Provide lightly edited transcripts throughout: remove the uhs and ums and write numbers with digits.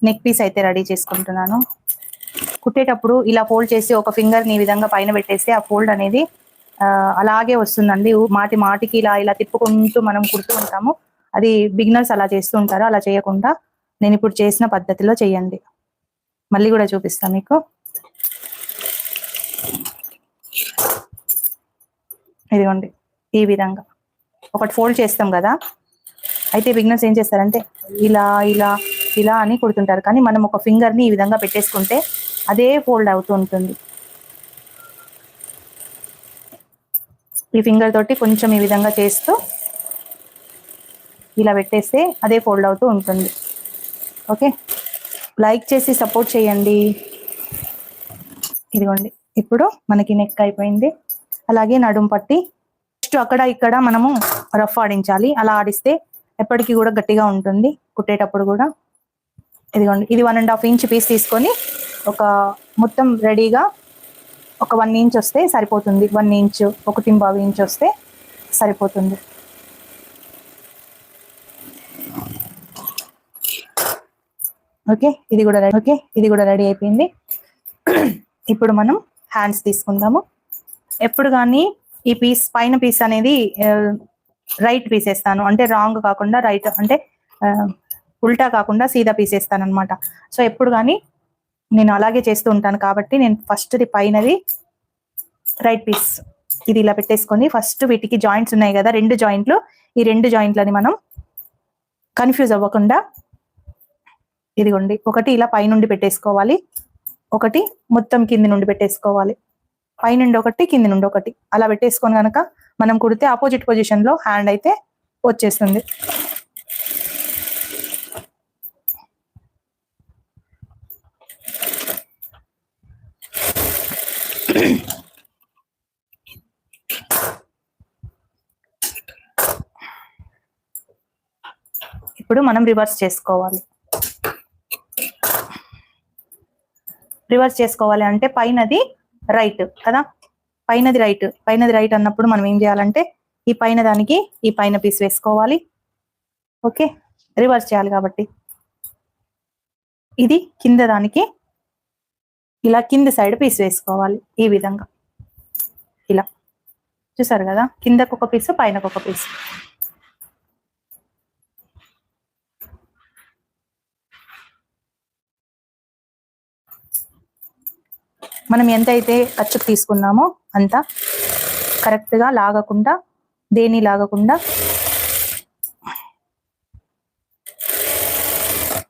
Neck piece అయితే ready చేసుకుంటున్నాను. కుట్టేటప్పుడు ఇలా ఫోల్డ్ చేసి ఒక ఫింగర్ని ఈ విధంగా పైన పెట్టేస్తే ఆ ఫోల్డ్ అనేది అలాగే వస్తుందండి. మాటి మాటికి ఇలా ఇలా తిప్పుకుంటూ మనం కుడుతూ ఉంటాము. అది బిగినర్స్ అలా చేస్తూ ఉంటారు. అలా చేయకుండా నేను ఇప్పుడు చేసిన పద్ధతిలో చేయండి. మళ్ళీ కూడా చూపిస్తాను మీకు. ఇదిగోండి ఈ విధంగా ఒకటి ఫోల్డ్ చేస్తాం కదా, అయితే బిగినర్స్ ఏం చేస్తారంటే ఇలా ఇలా ఇలా అని కుడుతుంటారు. కానీ మనం ఒక ఫింగర్ని ఈ విధంగా పెట్టేసుకుంటే అదే ఫోల్డ్ అవుతూ ఉంటుంది. ఈ ఫింగర్ తోటి కొంచెం ఈ విధంగా చేస్తూ ఇలా పెట్టేస్తే అదే ఫోల్డ్ అవుతూ ఉంటుంది. ఓకే, లైక్ చేసి సపోర్ట్ చేయండి. ఇదిగోండి ఇప్పుడు మనకి నెక్ అయిపోయింది. అలాగే నడుం పట్టి ఫస్ట్ అక్కడ ఇక్కడ మనము రఫ్ ఆడించాలి. అలా ఆడిస్తే ఎప్పటికీ కూడా గట్టిగా ఉంటుంది కుట్టేటప్పుడు కూడా. ఇదిగోండి ఇది 1.5 ఇంచ్ పీస్ తీసుకొని ఒక మొత్తం రెడీగా ఒక 1 ఇంచ్ వస్తే సరిపోతుంది. 1 ఇంచ్ 1.5 ఇంచ్ వస్తే సరిపోతుంది. ఓకే, ఇది కూడా రెడీ అయిపోయింది. ఇప్పుడు మనం హ్యాండ్స్ తీసుకుందాము. ఎప్పుడు కానీ ఈ పీస్ పైన పీస్ అనేది రైట్ పీస్ వేస్తాను, అంటే రాంగ్ కాకుండా రైట్, అంటే ఉల్టా కాకుండా సీదా పీస్ వేస్తాను అనమాట. సో ఎప్పుడు కానీ నేను అలాగే చేస్తూ ఉంటాను కాబట్టి నేను ఫస్ట్ది పైనది రైట్ పీస్ ఇది ఇలా పెట్టేసుకొని ఫస్ట్ వీటికి జాయింట్స్ ఉన్నాయి కదా, 2 జాయింట్లు, ఈ 2 జాయింట్లని మనం కన్ఫ్యూజ్ అవ్వకుండా ఇదిగోండి ఒకటి ఇలా పైనుండి పెట్టేసుకోవాలి, ఒకటి మొత్తం కింది నుండి పెట్టేసుకోవాలి. పైనుండి ఒకటి కింది నుండి ఒకటి అలా పెట్టేసుకొని కనుక మనం కుడితే ఆపోజిట్ పొజిషన్ లో హ్యాండ్ అయితే వచ్చేస్తుంది. ఇప్పుడు మనం రివర్స్ చేసుకోవాలి అంటే పైనది రైట్ కదా, పైనది రైట్ అన్నప్పుడు మనం ఏం చేయాలంటే ఈ పైన దానికి ఈ పైన పీస్ వేసుకోవాలి. ఓకే, రివర్స్ చేయాలి కాబట్టి ఇది కింద దానికి ఇలా కింద సైడ్ పీస్ వేసుకోవాలి. ఈ విధంగా ఇలా చూసారు కదా, కిందకు ఒక పీస్ పైనకు ఒక పీస్. మనం ఎంతైతే ఖర్చు తీసుకున్నామో అంత కరెక్ట్గా లాగకుండా, దేని లాగకుండా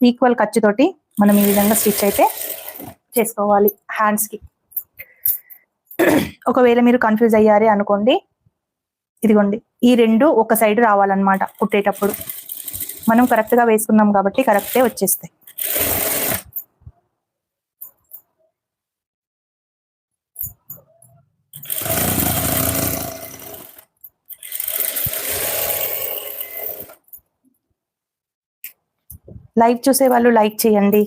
ఈక్వల్ ఖర్చుతోటి మనం ఈ విధంగా స్టిచ్ అయితే చేసుకోవాలి హ్యాండ్స్కి. ఒకవేళ మీరు కన్ఫ్యూజ్ అయ్యారే అనుకోండి, ఇదిగోండి ఈ 2 ఒక సైడ్ రావాలన్నమాట. కుట్టేటప్పుడు మనం కరెక్ట్గా వేసుకున్నాం కాబట్టి కరెక్టే వచ్చేస్తాయి. లైవ్ చూసే వాళ్ళు లైక్ చేయండి.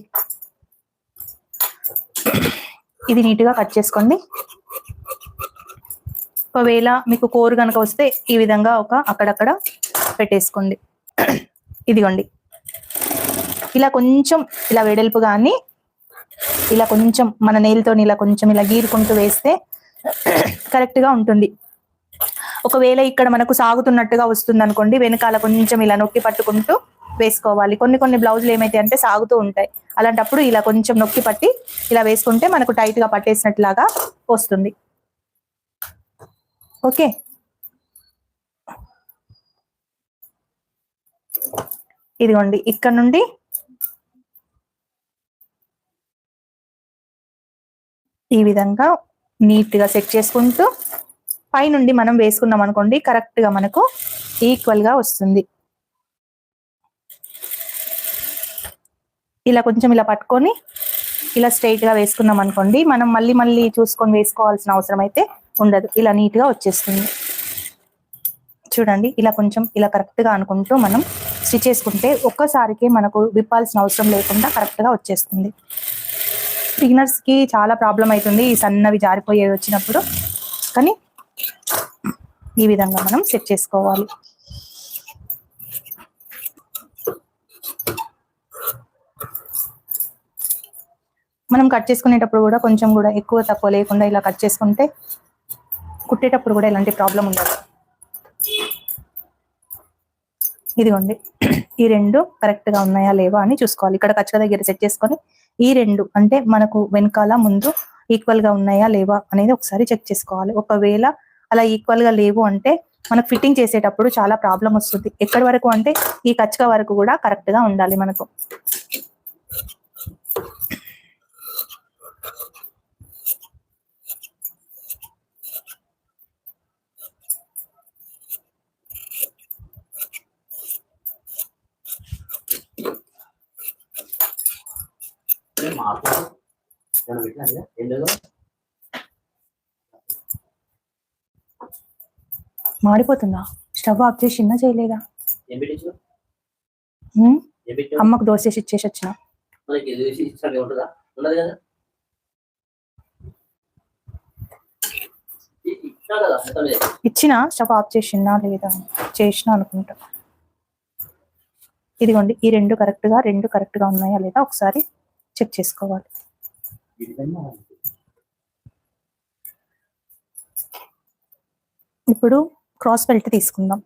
ఇది నీట్గా కట్ చేసుకోండి. ఒకవేళ మీకు కోరు కనుక వస్తే ఈ విధంగా ఒక అక్కడక్కడ పెట్టేసుకోండి. ఇదిగోండి ఇలా కొంచెం ఇలా వెడల్పు కానీ ఇలా కొంచెం మన నెయిల్తో ఇలా కొంచెం ఇలా గీరుకుంటూ వేస్తే కరెక్ట్గా ఉంటుంది. ఒకవేళ ఇక్కడ మనకు సాగుతున్నట్టుగా వస్తుంది అనుకోండి, వెనకాల కొంచెం ఇలా నొక్కి పట్టుకుంటూ వేసుకోవాలి. కొన్ని బ్లౌజులు ఏమైతే అంటే సాగుతూ ఉంటాయి, అలాంటప్పుడు ఇలా కొంచెం నొక్కి పట్టి ఇలా వేసుకుంటే మనకు టైట్ గా పట్టేసినట్లాగా వస్తుంది. ఓకే, ఇదిగోండి ఇక్కడ నుండి ఈ విధంగా నీట్ గా సెట్ చేసుకుంటూ పైనుండి మనం వేసుకున్నాం అనుకోండి, కరెక్ట్ గా మనకు ఈక్వల్ గా వస్తుంది. ఇలా కొంచెం ఇలా పట్టుకొని ఇలా స్ట్రైట్ గా వేసుకున్నాం అనుకోండి, మనం మళ్ళీ చూసుకొని వేసుకోవాల్సిన అవసరం అయితే ఉండదు. ఇలా నీట్ గా వచ్చేస్తుంది. చూడండి ఇలా కొంచెం ఇలా కరెక్ట్ గా అనుకుంటూ మనం స్టిచ్ చేసుకుంటే ఒక్కసారికి మనకు విప్పాల్సిన అవసరం లేకుండా కరెక్ట్ గా వచ్చేస్తుంది. బిగినర్స్ కి చాలా ప్రాబ్లం అవుతుంది ఈ సన్నవి జారిపోయేవి వచ్చినప్పుడు, కానీ ఈ విధంగా మనం సెట్ చేసుకోవాలి. మనం కట్ చేసుకునేటప్పుడు కూడా కొంచెం కూడా ఎక్కువ తక్కువ లేకుండా ఇలా కట్ చేసుకుంటే కుట్టేటప్పుడు కూడా ఎలాంటి ప్రాబ్లం ఉండదు. ఇదిగోండి, ఈ రెండు కరెక్ట్ గా ఉన్నాయా లేవా అని చూసుకోవాలి. ఇక్కడ ఖర్చుల దగ్గర సెట్ చేసుకొని ఈ రెండు అంటే మనకు వెనకాల ముందు ఈక్వల్ గా ఉన్నాయా లేవా అనేది ఒకసారి చెక్ చేసుకోవాలి. ఒకవేళ అలా ఈక్వల్ గా లేవు అంటే మనకు ఫిట్టింగ్ చేసేటప్పుడు చాలా ప్రాబ్లం వస్తుంది. ఎక్కడి వరకు అంటే ఈ కచ్చక వరకు కూడా కరెక్ట్ గా ఉండాలి మనకు. మాడిపోతుందా? స్టవ్ ఆఫ్ చేసి చిన్న చేయలేదా? అమ్మకు దోశ వేసి ఇచ్చేసి వచ్చిన. ఇచ్చిన స్టవ్ ఆఫ్ చేసినా లేదా? చేసిన అనుకుంటా. ఇదిగోండి, ఈ రెండు కరెక్ట్ గా ఉన్నాయా లేదా ఒకసారి చెక్ చేసుకోవాలి. ఇప్పుడు క్రాస్ బెల్ట్ తీసుకుందాం.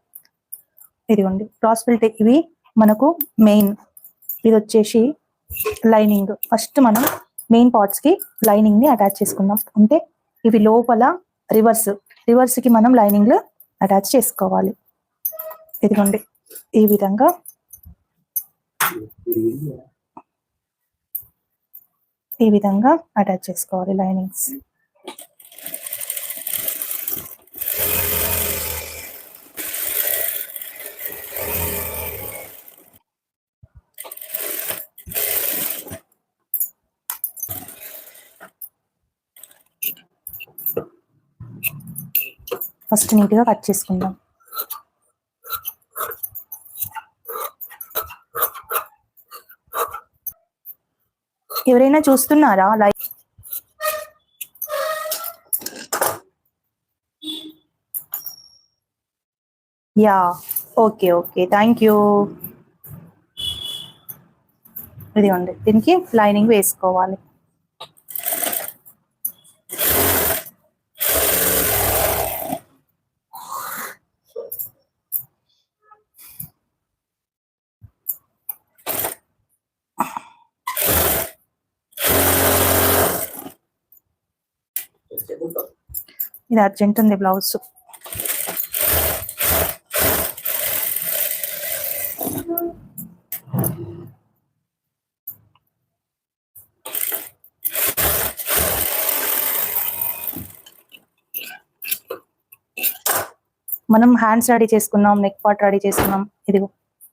ఇదిగోండి క్రాస్ బెల్ట్, ఇవి మనకు మెయిన్, ఇది వచ్చేసి లైనింగ్. ఫస్ట్ మనం మెయిన్ పార్ట్స్ కి లైనింగ్ ని అటాచ్ చేసుకుందాం. అంటే ఇవి లోపల రివర్స్ కి మనం లైనింగ్ అటాచ్ చేసుకోవాలి. ఇదిగోండి, ఈ విధంగా అటాచ్ చేసుకోవాలి లైనింగ్స్. ఫస్ట్ నీట్ గా కట్ చేసుకుందాం. ఎవరైనా చూస్తున్నారా? Like yeah, okay, thank you. ఇదిగోండి, దీనికి లైనింగ్ వేసుకోవాలి. ఇది అర్జెంట్ ఉంది బ్లౌజ్. మనం హ్యాండ్స్ రెడీ చేసుకున్నాం, నెక్ పార్ట్ రెడీ చేసుకున్నాం, ఇది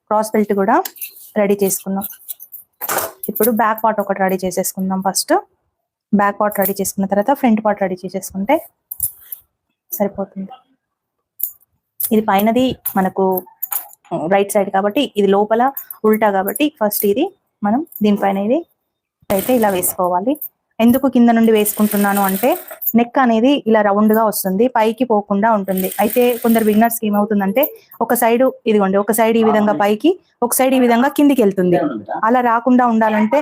క్రాస్ బెల్ట్ కూడా రెడీ చేసుకున్నాం. ఇప్పుడు బ్యాక్ పార్ట్ ఒకటి రెడీ చేసేసుకుందాం. ఫస్ట్ బ్యాక్ పార్ట్ రెడీ చేసుకున్న తర్వాత ఫ్రంట్ పార్ట్ రెడీ చేసేసుకుంటే సరిపోతుంది. ఇది పైనది మనకు రైట్ సైడ్ కాబట్టి, ఇది లోపల ఉల్టా కాబట్టి ఫస్ట్ ఇది మనం దీనిపైన ఇది అయితే ఇలా వేసుకోవాలి. ఎందుకు కింద నుండి వేసుకుంటున్నాను అంటే నెక్ అనేది ఇలా రౌండ్ గా వస్తుంది, పైకి పోకుండా ఉంటుంది. అయితే కొందరు బిగినర్స్ కి ఏమవుతుందంటే ఒక సైడ్ ఇదిగోండి, ఒక సైడ్ ఈ విధంగా పైకి, ఒక సైడ్ ఈ విధంగా కిందికి వెళ్తుంది. అలా రాకుండా ఉండాలంటే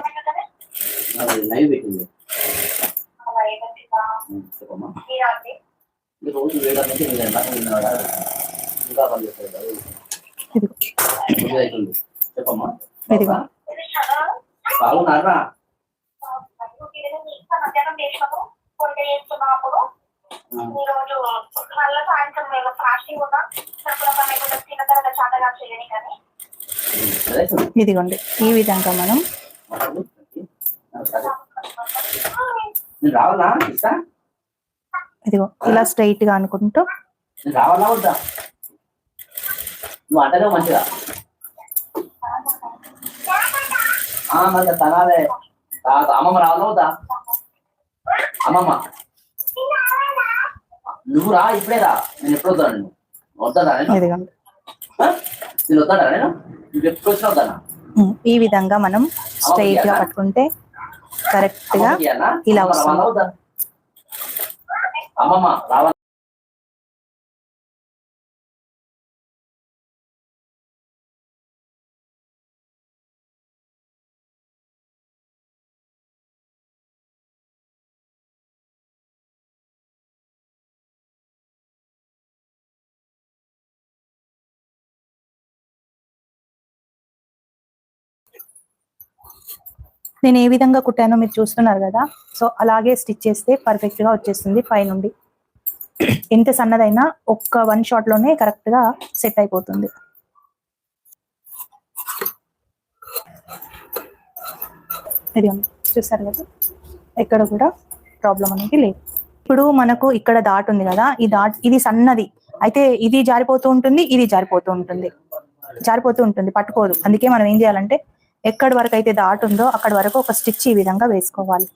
ఇదిగో ఇదిగోండి, ఈ విధంగా మనం ఇదిగో ఇలా స్ట్రైట్ గా అనుకుంటూ అమ్మమ్మ రావాలా? అమ్మమ్మ నువ్వు రా, ఇప్పుడే రా. నేను ఎప్పుడు వద్దాను? నేను వద్దా? నేను వద్దా? నేను ఎప్పుడు వచ్చినా వద్దానా? ఈ విధంగా మనం స్ట్రైట్ గా పట్టుకుంటే కరెక్ట్ గా ఇలా వస్తుంది. అమ్మమ్మ రావాలి. నేను ఏ విధంగా కుట్టానో మీరు చూస్తున్నారు కదా. సో అలాగే స్టిచ్ చేస్తే పర్ఫెక్ట్ గా వచ్చేస్తుంది పై నుండి. ఎంత సన్నదైనా ఒక్క 1 షాట్ లోనే కరెక్ట్ గా సెట్ అయిపోతుంది. ఇది చూసారు కదా, ఎక్కడ కూడా ప్రాబ్లం అనేది లేదు. ఇప్పుడు మనకు ఇక్కడ డాట్ ఉంది కదా, ఈ డాట్ ఇది సన్నది అయితే ఇది జారిపోతూ ఉంటుంది, ఇది జారిపోతూ ఉంటుంది, పట్టుకోదు. అందుకే మనం ఏం చేయాలంటే ఎక్కడి వరకు అయితే డాట్ ఉందో అక్కడి వరకు ఒక స్టిచ్ ఈ విధంగా వేసుకోవాలి.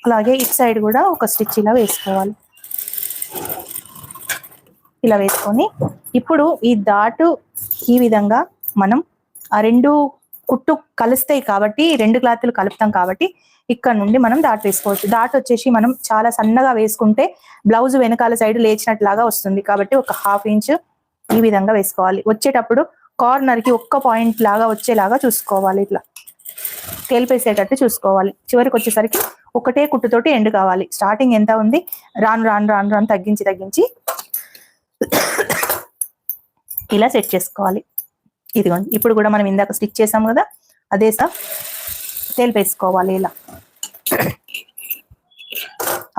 అలాగే ఇటు సైడ్ కూడా ఒక స్టిచ్ ఇలా వేసుకోవాలి. ఇలా వేసుకొని ఇప్పుడు ఈ డాట్ ఈ విధంగా మనం ఆ రెండు కుట్టు కలుస్తాయి కాబట్టి, రెండు క్లాత్లు కలుపుతాం కాబట్టి ఇక్కడ నుండి మనం డాట్ వేసుకోవచ్చు. డాట్ వచ్చేసి మనం చాలా సన్నగా వేసుకుంటే బ్లౌజ్ వెనకాల సైడ్ లేచినట్లాగా వస్తుంది కాబట్టి ఒక 1/2 ఇంచ్ ఈ విధంగా వేసుకోవాలి. వచ్చేటప్పుడు కార్నర్ కి ఒక్క పాయింట్ లాగా వచ్చేలాగా చూసుకోవాలి. ఇట్లా తేలిపేసేటట్టు చూసుకోవాలి. చివరికి వచ్చేసరికి ఒకటే కుట్టుతోటి ఎండ్ కావాలి. స్టార్టింగ్ ఎంత ఉంది, రాను రాను రాను రాను తగ్గించి ఇలా సెట్ చేసుకోవాలి. ఇదిగోండి, ఇప్పుడు కూడా మనం ఇందాక స్టిచ్ చేసాం కదా, అదే తేలిపేసుకోవాలి ఇలా.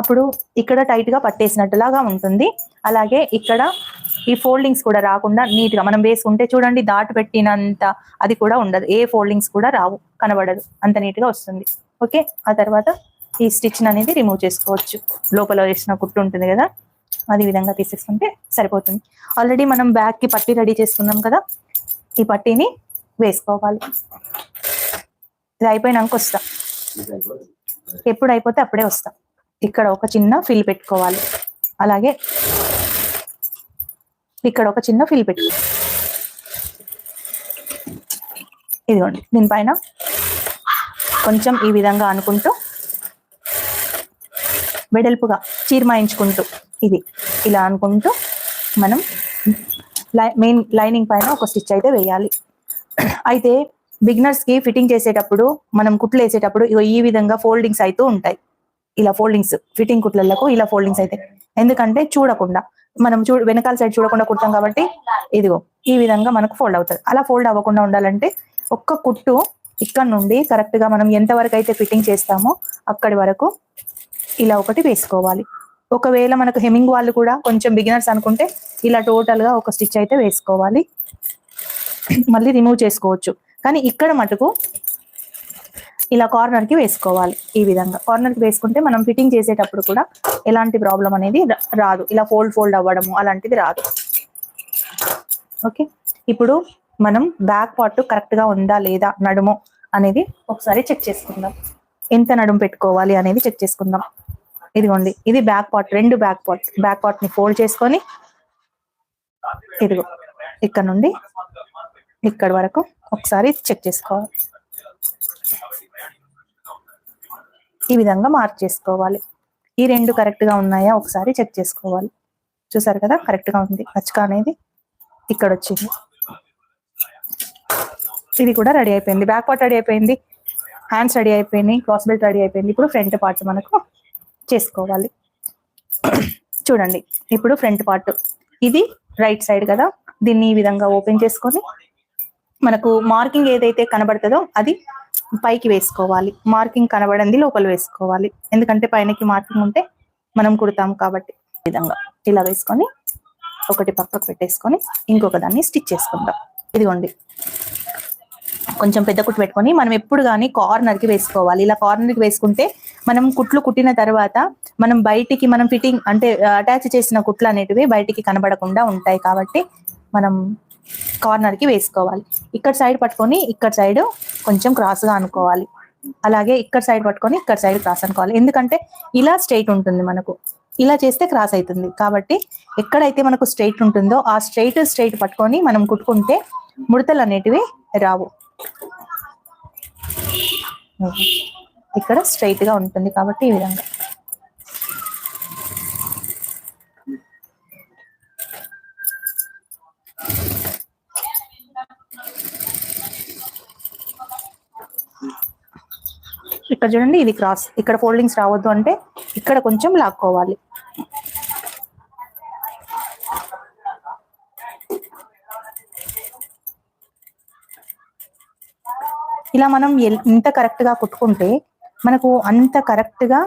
అప్పుడు ఇక్కడ టైట్ గా పట్టేసినట్టులాగా ఉంటుంది. అలాగే ఇక్కడ ఈ ఫోల్డింగ్స్ కూడా రాకుండా నీట్ గా మనం వేసుకుంటే చూడండి, దాటు పెట్టినంత అది కూడా ఉండదు, ఏ ఫోల్డింగ్స్ కూడా రావు, కనబడదు, అంత నీట్ గా వస్తుంది. ఓకే, ఆ తర్వాత ఈ స్టిచ్ అనేది రిమూవ్ చేసుకోవచ్చు. లోపల వేసిన కుట్టు ఉంటుంది కదా, అది విధంగా తీసేసుకుంటే సరిపోతుంది. ఆల్రెడీ మనం బ్యాక్ కి పట్టీ రెడీ చేసుకున్నాం కదా, ఈ పట్టీని వేసుకోవాలి. ఇది అయిపోయినాక వస్తా, ఎప్పుడు అయిపోతే అప్పుడే వస్తా. ఇక్కడ ఒక చిన్న ఫిల్ పెట్టుకోవాలి. అలాగే ఇక్కడ ఒక చిన్న ఫిల్ పెట్టుకోవాలి. ఇదిగోండి, దీనిపైన కొంచెం ఈ విధంగా అనుకుంటూ వెడల్పుగా చీర్మాయించుకుంటూ ఇది ఇలా అనుకుంటూ మనం మెయిన్ లైనింగ్ పైన ఒక స్టిచ్ అయితే వేయాలి. అయితే బిగినర్స్ కి ఫిట్టింగ్ చేసేటప్పుడు, మనం కుట్లు వేసేటప్పుడు ఈ విధంగా ఫోల్డింగ్స్ అవుతూ ఉంటాయి. ఇలా ఫోల్డింగ్స్ ఫిట్టింగ్ కుట్లకు ఇలా ఫోల్డింగ్స్ అయితే, ఎందుకంటే చూడకుండా మనం వెనకాల సైడ్ చూడకుండా కుడతాం కాబట్టి ఇదిగో ఈ విధంగా మనకు ఫోల్డ్ అవుతుంది. అలా ఫోల్డ్ అవ్వకుండా ఉండాలంటే ఒక్క కుట్టు ఇక్కడ నుండి కరెక్ట్ గా మనం ఎంత వరకు అయితే ఫిట్టింగ్ చేస్తామో అక్కడి వరకు ఇలా ఒకటి వేసుకోవాలి. ఒకవేళ మనకు హెమ్మింగ్ వాళ్ళు కూడా కొంచెం బిగినర్స్ అనుకుంటే ఇలా టోటల్ గా ఒక స్టిచ్ అయితే వేసుకోవాలి, మళ్ళీ రిమూవ్ చేసుకోవచ్చు. కానీ ఇక్కడ మటుకు ఇలా కార్నర్ కి వేసుకోవాలి. ఈ విధంగా కార్నర్ కి వేసుకుంటే మనం ఫిట్టింగ్ చేసేటప్పుడు కూడా ఎలాంటి ప్రాబ్లం అనేది రాదు, ఇలా ఫోల్డ్ అవ్వడము అలాంటిది రాదు. ఓకే, ఇప్పుడు మనం బ్యాక్ పార్ట్ కరెక్ట్ గా ఉందా లేదా నడుము అనేది ఒకసారి చెక్ చేసుకుందాం. ఎంత నడుము పెట్టుకోవాలి అనేది చెక్ చేసుకుందాం. ఇదిగోండి, ఇది బ్యాక్ పార్ట్, రెండు బ్యాక్ పార్ట్ ని ఫోల్డ్ చేసుకొని ఇదిగో ఇక్కడ నుండి ఇక్కడ వరకు ఒకసారి చెక్ చేసుకోవాలి. ఈ విధంగా మార్క్ చేసుకోవాలి. ఈ రెండు కరెక్ట్ గా ఉన్నాయా ఒకసారి చెక్ చేసుకోవాలి. చూసారు కదా, కరెక్ట్ గా ఉంది. మచ్చక అనేది ఇక్కడ వచ్చింది. ఇది కూడా రెడీ అయిపోయింది. బ్యాక్ పార్ట్ రెడీ అయిపోయింది, హ్యాండ్స్ రెడీ అయిపోయినాయి, క్రాస్ బెల్ట్ రెడీ అయిపోయింది. ఇప్పుడు ఫ్రంట్ పార్ట్ మనకు చేసుకోవాలి. చూడండి, ఇప్పుడు ఫ్రంట్ పార్ట్ ఇది రైట్ సైడ్ కదా, దీన్ని ఈ విధంగా ఓపెన్ చేసుకొని మనకు మార్కింగ్ ఏదైతే కనబడుతుందో అది పైకి వేసుకోవాలి. మార్కింగ్ కనబడింది లోపల వేసుకోవాలి, ఎందుకంటే పైనకి మార్కింగ్ ఉంటే మనం కుడతాం కాబట్టి. ఈ విధంగా ఇలా వేసుకొని ఒకటి పక్కకు పెట్టేసుకొని ఇంకొక దాన్ని స్టిచ్ చేసుకుందాం. ఇదిగోండి, కొంచెం పెద్ద కుట్టు పెట్టుకొని మనం ఎప్పుడు కానీ కార్నర్ కి వేసుకోవాలి. ఇలా కార్నర్ కి వేసుకుంటే మనం కుట్లు కుట్టిన తర్వాత మనం బయటికి మనం ఫిట్టింగ్ అంటే అటాచ్ చేసిన కుట్లు అనేటివి బయటికి కనబడకుండా ఉంటాయి కాబట్టి మనం కార్నర్ కి వేసుకోవాలి. ఇక్కడ సైడ్ పట్టుకొని ఇక్కడ సైడ్ కొంచెం క్రాస్ గా అనుకోవాలి. అలాగే ఇక్కడ సైడ్ పట్టుకొని ఇక్కడ సైడ్ క్రాస్ అనుకోవాలి, ఎందుకంటే ఇలా స్ట్రైట్ ఉంటుంది, మనకు ఇలా చేస్తే క్రాస్ అవుతుంది. కాబట్టి ఎక్కడైతే మనకు స్ట్రైట్ ఉంటుందో ఆ స్ట్రైట్ పట్టుకొని మనం కుట్టుకుంటే ముడతలు అనేటివి రావు. ఇక్కడ స్ట్రైట్ గా ఉంటుంది కాబట్టి ఈ విధంగా ఇక్కడ చూడండి, ఇది క్రాస్, ఇక్కడ ఫోల్డింగ్స్ రావద్దు అంటే ఇక్కడ కొంచెం లాక్కోవాలి. ఇలా మనం ఎంత కరెక్ట్ గా కుట్టుకుంటే మనకు అంత కరెక్ట్ గా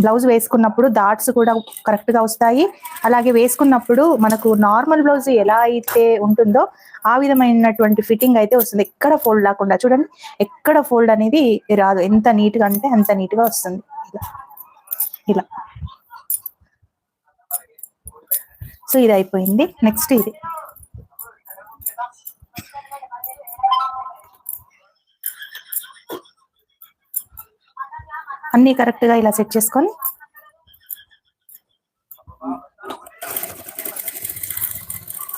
బ్లౌజ్ వేసుకున్నప్పుడు డాట్స్ కూడా కరెక్ట్ గా వస్తాయి. అలాగే వేసుకున్నప్పుడు మనకు నార్మల్ బ్లౌజ్ ఎలా అయితే ఉంటుందో ఆ విధమైనటువంటి ఫిట్టింగ్ అయితే వస్తుంది. ఎక్కడ ఫోల్డ్ లేకుండా చూడండి, ఎక్కడ ఫోల్డ్ అనేది రాదు. ఎంత నీట్ గా అంటే అంత నీట్ గా వస్తుంది. ఇలా సో ఇది అయిపోయింది. నెక్స్ట్ ఇది అన్ని కరెక్ట్ గా ఇలా సెట్ చేసుకొని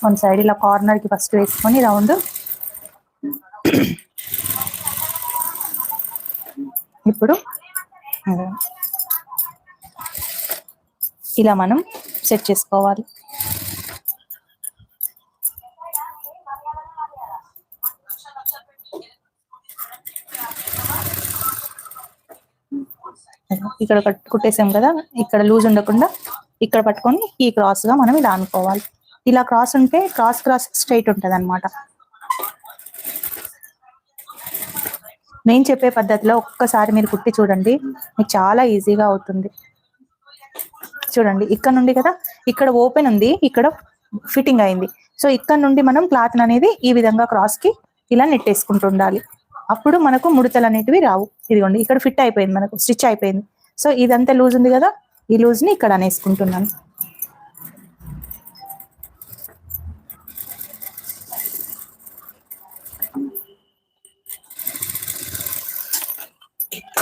వన్ సైడ్ ఇలా కార్నర్ కి ఫస్ట్ వేసుకొని రౌండ్ ఇప్పుడు ఇలా మనం సెట్ చేసుకోవాలి. ఇక్కడ కుట్టేసాం కదా, ఇక్కడ లూజ్ ఉండకుండా ఇక్కడ పట్టుకొని ఈ క్రాస్ గా మనం ఇలా అనుకోవాలి. ఇలా క్రాస్ ఉంటే క్రాస్ క్రాస్ స్ట్రైట్ ఉంటది అనమాట. నేను చెప్పే పద్ధతిలో ఒక్కసారి మీరు కుట్టి చూడండి, మీకు చాలా ఈజీగా అవుతుంది. చూడండి, ఇక్కడ నుండి కదా, ఇక్కడ ఓపెన్ ఉంది, ఇక్కడ ఫిట్టింగ్ అయింది. సో ఇక్కడ నుండి మనం క్లాత్ అనేది ఈ విధంగా క్రాస్ కి ఇలా నెట్టేసుకుంటూ ఉండాలి. అప్పుడు మనకు ముడతలు అనేటివి రావు. ఇదిగోండి, ఇక్కడ ఫిట్ అయిపోయింది, మనకు స్టిచ్ అయిపోయింది. సో ఇదంతా లూజ్ ఉంది కదా, ఈ లూజ్ ని ఇక్కడ అనేసుకుంటున్నాను.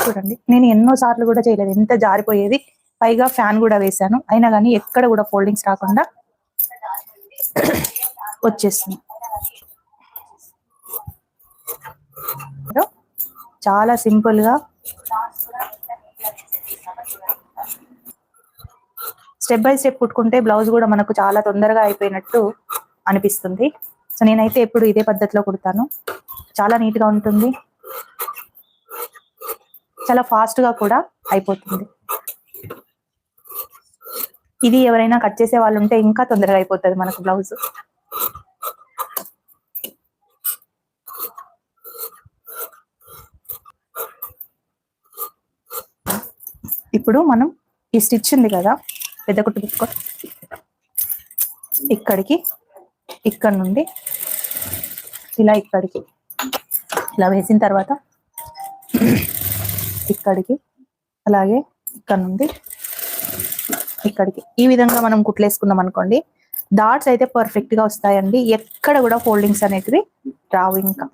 చూడండి, నేను ఎన్నో సార్లు కూడా చేయలేదు, ఎంత జారిపోయేది. పైగా ఫ్యాన్ కూడా వేసాను, అయినా కానీ ఎక్కడ కూడా ఫోల్డింగ్స్ రాకుండా వచ్చేస్తుంది. చాలా సింపుల్ గా స్టెప్ బై స్టెప్ కుట్టుకుంటే బ్లౌజ్ కూడా మనకు చాలా తొందరగా అయిపోయినట్టు అనిపిస్తుంది. సో నేనైతే ఎప్పుడు ఇదే పద్ధతిలో కుడతాను. చాలా నీట్ గా ఉంటుంది, చాలా ఫాస్ట్ గా కూడా అయిపోతుంది. ఇది ఎవరైనా కట్ చేసే వాళ్ళు ఉంటే ఇంకా తొందరగా అయిపోతుంది మనకు బ్లౌజ్. ఇప్పుడు మనం ఈ స్టిచ్ ఉంది కదా, పెద్ద కుట్టు పెట్టుకో, ఇక్కడికి, ఇక్కడ నుండి ఇలా ఇక్కడికి ఇలా వేసిన తర్వాత ఇక్కడికి, అలాగే ఇక్కడ నుండి ఇక్కడికి ఈ విధంగా మనం కుట్లేసుకున్నాం అనుకోండి, డాట్స్ అయితే పర్ఫెక్ట్ గా వస్తాయండి. ఎక్కడ కూడా ఫోల్డింగ్స్ అనేటివి రావు. ఇంకా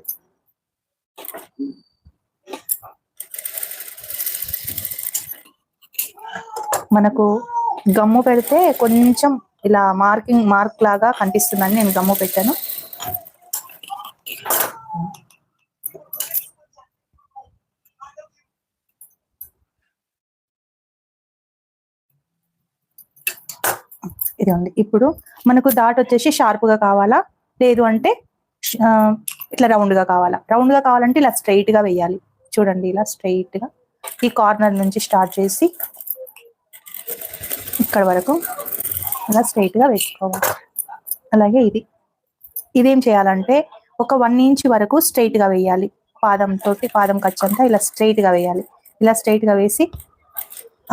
మనకు గమ్ము పెడితే కొంచెం ఇలా మార్క్ లాగా కనిపిస్తుందని నేను గమ్ము పెట్టాను. ఇది ఉంది. ఇప్పుడు మనకు డాట్ వచ్చేసి షార్ప్ గా కావాలా, లేదు అంటే ఇట్లా రౌండ్ గా కావాలా. రౌండ్ గా కావాలంటే ఇలా స్ట్రైట్ గా వేయాలి. చూడండి, ఇలా స్ట్రైట్ గా ఈ కార్నర్ నుంచి స్టార్ట్ చేసి ఇక్కడ వరకు ఇలా స్ట్రైట్ గా వేసుకోవాలి. అలాగే ఇదేం చేయాలంటే ఒక 1 ఇంచ్ వరకు స్ట్రైట్ గా వేయాలి. పాదం ఖర్చంతా ఇలా స్ట్రైట్ గా వేయాలి. ఇలా స్ట్రైట్ గా వేసి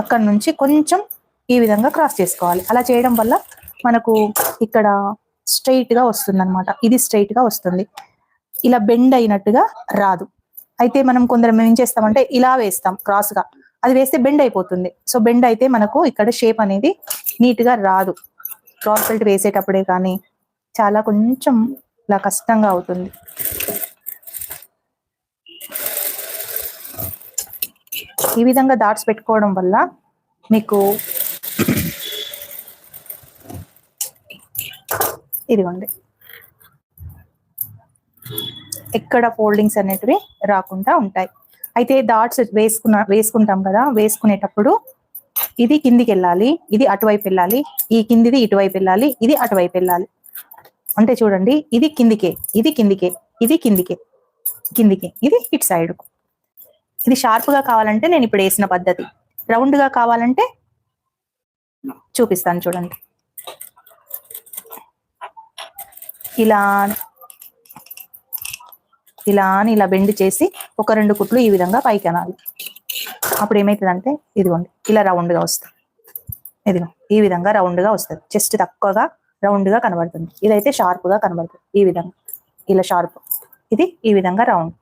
అక్కడ నుంచి కొంచెం ఈ విధంగా క్రాస్ చేసుకోవాలి. అలా చేయడం వల్ల మనకు ఇక్కడ స్ట్రైట్ గా వస్తుంది అనమాట. ఇది స్ట్రైట్ గా వస్తుంది, ఇలా బెండ్ అయినట్టుగా రాదు. అయితే మనం కొందరు ఏం చేస్తామంటే ఇలా వేస్తాం క్రాస్ గా, అది వేస్తే బెండ్ అయిపోతుంది. సో బెండ్ అయితే మనకు ఇక్కడ షేప్ అనేది నీట్ గా రాదు. క్రాస్ బెల్ట్ వేసేటప్పుడే కానీ చాలా కొంచెం ఇలా కష్టంగా అవుతుంది. ఈ విధంగా డాట్స్ పెట్టుకోవడం వల్ల మీకు ఇదిగోండి ఎక్కడ ఫోల్డింగ్స్ అనేటివి రాకుండా ఉంటాయి. అయితే డాట్స్ వేసుకుంటాం కదా, వేసుకునేటప్పుడు ఇది కిందికి వెళ్ళాలి, ఇది అటువైపు వెళ్ళాలి, ఈ కిందిది ఇటువైపు వెళ్ళాలి, ఇది అటువైపు వెళ్ళాలి. అంటే చూడండి, ఇది కిందికే, ఇది కిందికే, ఇది కిందికే, ఇది ఇటు సైడ్. ఇది షార్ప్ గా కావాలంటే నేను ఇప్పుడు వేసిన పద్ధతి, రౌండ్ గా కావాలంటే చూపిస్తాను. చూడండి, ఇలా ఇలా అని ఇలా బెండ్ చేసి ఒక 2 కుట్లు ఈ విధంగా పైకి అనాలి. అప్పుడు ఏమవుతుందంటే ఇదిగోండి ఇలా రౌండ్గా వస్తుంది. ఇదిగో ఈ విధంగా రౌండ్గా వస్తుంది. చెస్ట్ తక్కువగా రౌండ్గా కనబడుతుంది. ఇదైతే షార్ప్గా కనబడుతుంది. ఈ విధంగా ఇలా షార్ప్, ఇది ఈ విధంగా రౌండ్.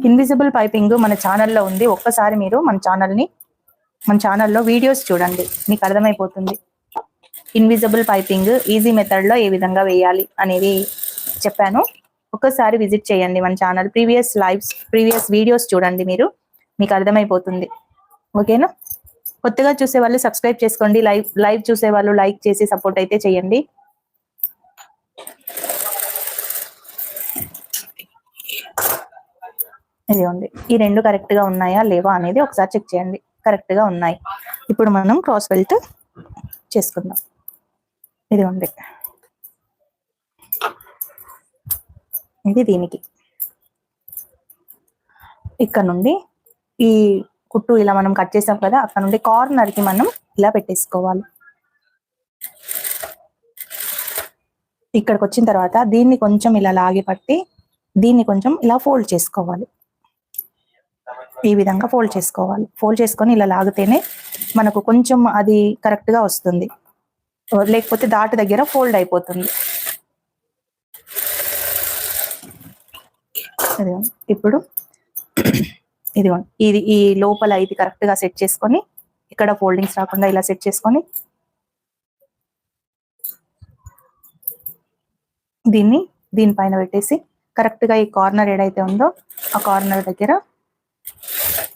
ఇన్విజిబుల్ పైపింగ్ మన ఛానల్లో ఉంది. ఒక్కసారి మీరు మన ఛానల్లో వీడియోస్ చూడండి, మీకు అర్థమైపోతుంది. ఇన్విజిబుల్ పైపింగ్ ఈజీ మెథడ్లో ఏ విధంగా వేయాలి అనేది చెప్పాను. ఒక్కసారి విజిట్ చేయండి మన ఛానల్. ప్రీవియస్ వీడియోస్ చూడండి, మీకు అర్థమైపోతుంది. ఓకేనా? కొత్తగా చూసే వాళ్ళు సబ్స్క్రైబ్ చేసుకోండి. లైవ్ చూసే వాళ్ళు లైక్ చేసి సపోర్ట్ అయితే చేయండి. ఇది ఉంది. ఈ 2 కరెక్ట్ గా ఉన్నాయా లేవా అనేది ఒకసారి చెక్ చేయండి. కరెక్ట్ గా ఉన్నాయి. ఇప్పుడు మనం క్రాస్ బెల్ట్ చేసుకుందాం. ఇది ఉంది. ఇది దీనికి ఇక్కడ నుండి ఈ కుట్టు ఇలా మనం కట్ చేసాం కదా, అక్కడ నుండి కార్నర్ కి మనం ఇలా పెట్టేసుకోవాలి. ఇక్కడికి వచ్చిన తర్వాత దీన్ని కొంచెం ఇలా లాగి పట్టి దీన్ని కొంచెం ఇలా ఫోల్డ్ చేసుకోవాలి. ఈ విధంగా ఫోల్డ్ చేసుకోవాలి. ఫోల్డ్ చేసుకొని ఇలా లాగితేనే మనకు కొంచెం అది కరెక్ట్ గా వస్తుంది, లేకపోతే దాటి దగ్గర ఫోల్డ్ అయిపోతుంది. ఇప్పుడు ఇది ఈ లోపల ఇది కరెక్ట్ గా సెట్ చేసుకొని, ఇక్కడ ఫోల్డింగ్స్ రాకుండా ఇలా సెట్ చేసుకొని దీనిపైన పెట్టేసి కరెక్ట్ గా ఈ కార్నర్ ఏదైతే ఉందో ఆ కార్నర్ దగ్గర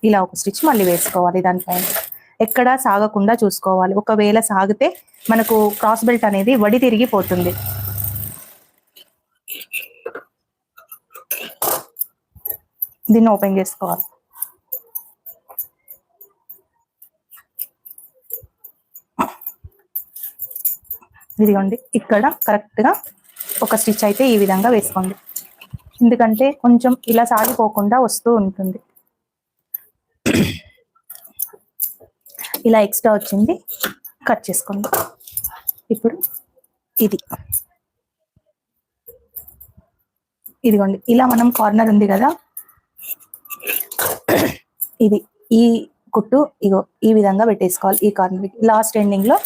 ఇలా ఒక స్టిచ్ మళ్ళీ వేసుకోవాలి. దానిపైన ఎక్కడా సాగకుండా చూసుకోవాలి. ఒకవేళ సాగితే మనకు క్రాస్ బెల్ట్ అనేది వడి తిరిగిపోతుంది. దీన్ని ఓపెన్ చేసుకోవాలి. ఇదిగోండి, ఇక్కడ కరెక్ట్ గా ఒక స్టిచ్ అయితే ఈ విధంగా వేసుకోండి. ఎందుకంటే కొంచెం ఇలా సాగిపోకుండా వస్తూ ఉంటుంది. ఇలా ఎక్స్ట్రా వచ్చింది కట్ చేసుకోండి. ఇప్పుడు ఇదిగోండి, ఇలా మనం కార్నర్ ఉంది కదా, ఈ కుట్టు ఇగో ఈ విధంగా పెట్టేసుకోవాలి. ఈ కార్నర్ లాస్ట్ ఎండింగ్ లో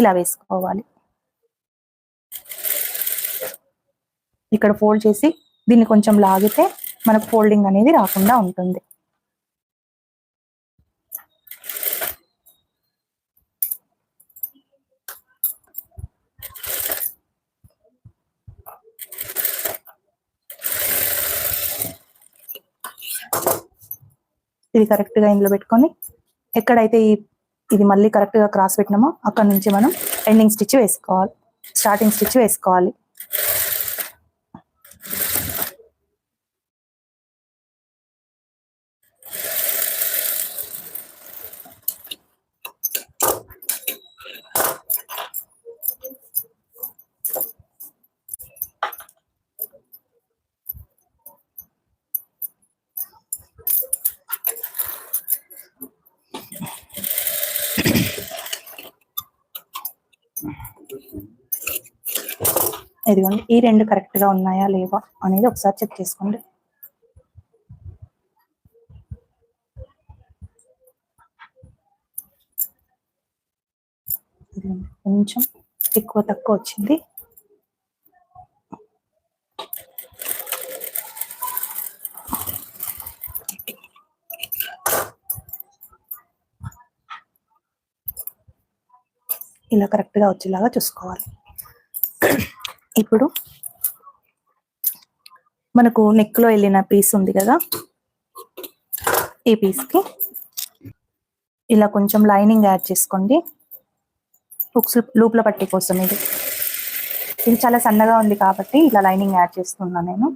ఇలా వేసుకోవాలి. ఇక్కడ ఫోల్డ్ చేసి దీన్ని కొంచెం లాగితే మనకు ఫోల్డింగ్ అనేది రాకుండా ఉంటుంది. ఇది కరెక్ట్ గా ఇందులో పెట్టుకొని ఎక్కడైతే ఇది మళ్ళీ కరెక్ట్ గా క్రాస్ పెట్టినామో అక్కడ నుంచి మనం ఎండింగ్ స్టిచ్ వేసుకోవాలి, స్టార్టింగ్ స్టిచ్ వేసుకోవాలి. ఇదిగోండి, ఈ 2 కరెక్ట్ గా ఉన్నాయా లేవా అనేది ఒకసారి చెక్ చేసుకోండి. కొంచెం ఎక్కువ తక్కువ వచ్చింది. ఇలా కరెక్ట్ గా వచ్చేలాగా చూసుకోవాలి. ఇప్పుడు మనకు నెక్ లో వెళ్ళిన పీస్ ఉంది కదా, ఈ పీస్ కి ఇలా కొంచెం లైనింగ్ యాడ్ చేసుకోండి. లూప్ల పట్టి కోసం ఇది చాలా సన్నగా ఉంది కాబట్టి ఇలా లైనింగ్ యాడ్ చేస్తున్నా నేను.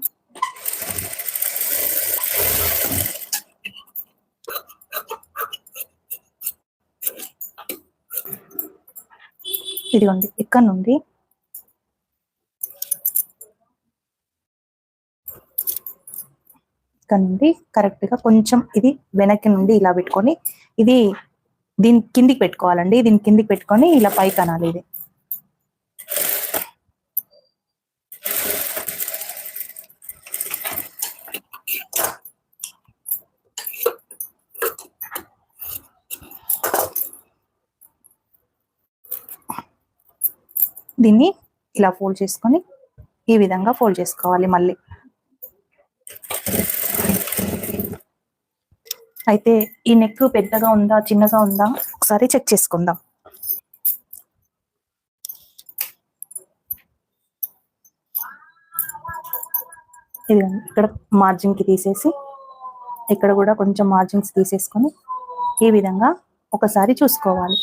ఇదిగోండి, ఇక్కడ నుండి ఇక్కడ నుండి కరెక్ట్ గా కొంచెం ఇది వెనక్కి నుండి ఇలా పెట్టుకొని ఇది దీని కిందికి పెట్టుకోవాలండి. దీని కిందికి పెట్టుకొని ఇలా పైకి అనాలి. ఇది దీన్ని ఇలా ఫోల్డ్ చేసుకొని ఈ విధంగా ఫోల్డ్ చేసుకోవాలి. మళ్ళీ అయితే ఈ నెక్ పెద్దగా ఉందా చిన్నగా ఉందా ఒకసారి చెక్ చేసుకుందాం. ఇది ఇక్కడ మార్జిన్ కి తీసేసి ఇక్కడ కూడా కొంచెం మార్జిన్స్ తీసేసుకొని ఈ విధంగా ఒకసారి చూసుకోవాలి.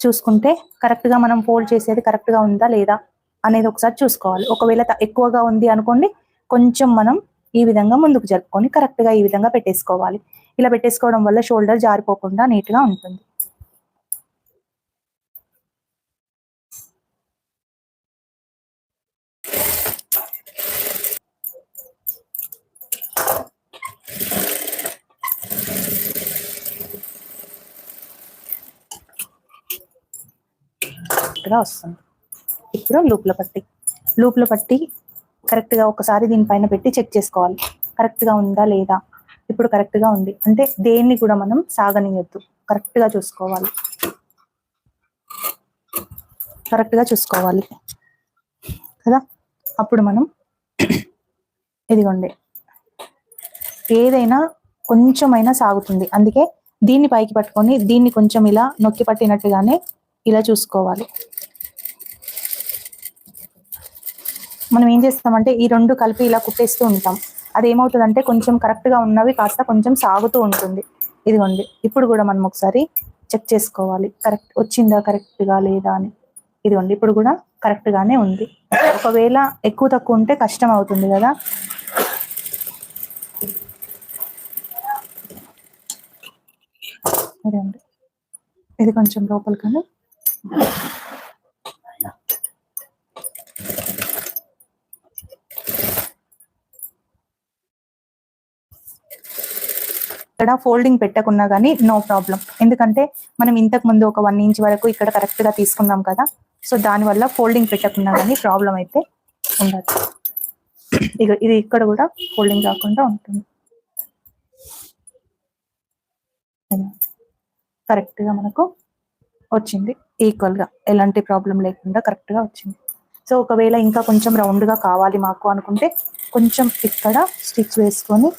చూసుకుంటే కరెక్ట్ గా మనం ఫోల్డ్ చేసేది కరెక్ట్ గా ఉందా లేదా అనేది ఒకసారి చూసుకోవాలి. ఒకవేళ ఎక్కువగా ఉంది అనుకోండి, కొంచెం మనం ఈ విధంగా ముందుకు జరుపుకొని కరెక్ట్ గా ఈ విధంగా పెట్టేసుకోవాలి. ఇలా పెట్టేసుకోవడం వల్ల షోల్డర్ జారిపోకుండా నీట్ గా ఉంటుంది. వస్తుంది. ఇప్పుడు లూప్ల పట్టి కరెక్ట్ గా ఒకసారి దీనిపైన పెట్టి చెక్ చేసుకోవాలి. కరెక్ట్ గా ఉందా లేదా. ఇప్పుడు కరెక్ట్ గా ఉంది అంటే దేన్ని కూడా మనం సాగనీయొద్దు. కరెక్ట్ గా చూసుకోవాలి. కదా. అప్పుడు మనం ఇదిగోండి ఏదైనా కొంచెమైనా సాగుతుంది. అందుకే దీన్ని పైకి పట్టుకొని దీన్ని కొంచెం ఇలా నొక్కి పట్టినట్టుగానే ఇలా చూసుకోవాలి. మనం ఏం చేస్తామంటే ఈ రెండు కలిపి ఇలా కుట్టేస్తూ ఉంటాం. అది ఏమవుతుందంటే కొంచెం కరెక్ట్ గా ఉన్నవి కాస్త కొంచెం సాగుతూ ఉంటుంది. ఇదిగోండి ఇప్పుడు కూడా మనం ఒకసారి చెక్ చేసుకోవాలి. కరెక్ట్ వచ్చిందా కరెక్ట్ గా లేదా అని. ఇదిగోండి ఇప్పుడు కూడా కరెక్ట్ గానే ఉంది. ఒకవేళ ఎక్కువ తక్కువ ఉంటే కష్టం అవుతుంది కదా. ఇదిగోండి ఇది కొంచెం లోపలికని ఇక్కడ ఫోల్డింగ్ పెట్టకున్నా కానీ నో ప్రాబ్లం. ఎందుకంటే మనం ఇంతకు ముందు ఒక 1 ఇంచ్ వరకు ఇక్కడ కరెక్ట్ గా తీసుకున్నాం కదా. సో దానివల్ల ఫోల్డింగ్ పెట్టకున్నా కానీ ప్రాబ్లం అయితే ఉండదు. ఇది ఇక్కడ కూడా ఫోల్డింగ్ రాకుండా ఉంటుంది. కరెక్ట్ గా మనకు వచ్చింది. ఈక్వల్ గా ఎలాంటి ప్రాబ్లం లేకుండా కరెక్ట్ గా వచ్చింది. సో ఒకవేళ ఇంకా కొంచెం రౌండ్ గా కావాలి మాకు అనుకుంటే కొంచెం ఇక్కడ స్టిచ్ వేసుకొని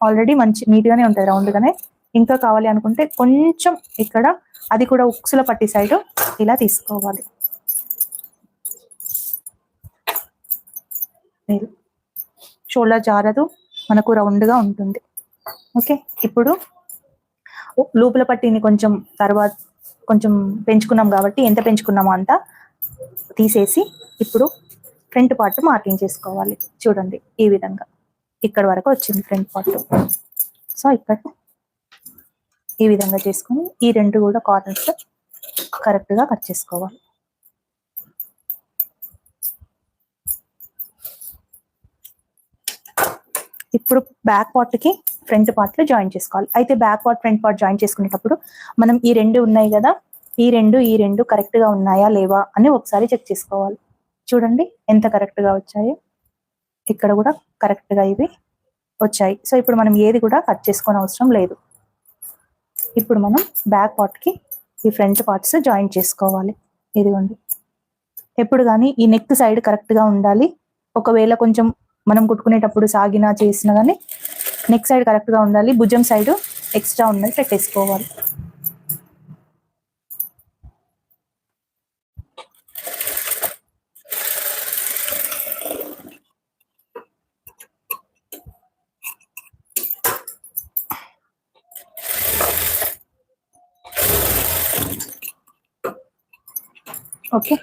ఆల్రెడీ మంచి నీట్ గానే ఉంటుంది రౌండ్ గానే. ఇంకా కావాలి అనుకుంటే కొంచెం ఇక్కడ అది కూడా ఉక్సుల పట్టి సైడ్ ఇలా తీసుకోవాలి. షోల్డర్ జారదు, మనకు రౌండ్ గా ఉంటుంది. ఓకే. ఇప్పుడు లూపుల పట్టిని కొంచెం తర్వాత కొంచెం పెంచుకున్నాం కాబట్టి ఎంత పెంచుకున్నామో అంత తీసేసి ఇప్పుడు ఫ్రంట్ పార్ట్ మార్కింగ్ చేసుకోవాలి. చూడండి ఈ విధంగా ఇక్కడ వరకు వచ్చింది ఫ్రంట్ పార్ట్. సో ఇక్కడ ఈ విధంగా చేసుకుని ఈ రెండు కూడా కార్నర్స్ కరెక్ట్ గా కట్ చేసుకోవాలి. ఇప్పుడు బ్యాక్ పార్ట్ కి ఫ్రంట్ పార్ట్ లో జాయిన్ చేసుకోవాలి. అయితే back part front part join చేసుకునేటప్పుడు మనం ఈ రెండు ఉన్నాయి కదా, ఈ రెండు కరెక్ట్ గా ఉన్నాయా లేవా అని ఒకసారి చెక్ చేసుకోవాలి. చూడండి ఎంత కరెక్ట్ గా వచ్చాయో. ఇక్కడ కూడా కరెక్ట్ గా ఇవి వచ్చాయి. సో ఇప్పుడు మనం ఏది కూడా కట్ చేసుకోని అవసరం లేదు. ఇప్పుడు మనం బ్యాక్ పార్ట్ కి ఈ ఫ్రంట్ పార్ట్స్ జాయిన్ చేసుకోవాలి. ఇదిగోండి ఎప్పుడు కానీ ఈ నెక్ సైడ్ కరెక్ట్ గా ఉండాలి. ఒకవేళ కొంచెం మనం కుట్టుకునేటప్పుడు సాగినా చేసినా కానీ నెక్ సైడ్ కరెక్ట్ గా ఉండాలి. భుజం సైడ్ ఎక్స్ట్రా ఉన్నది పెట్టేసుకోవాలి. ఓకే.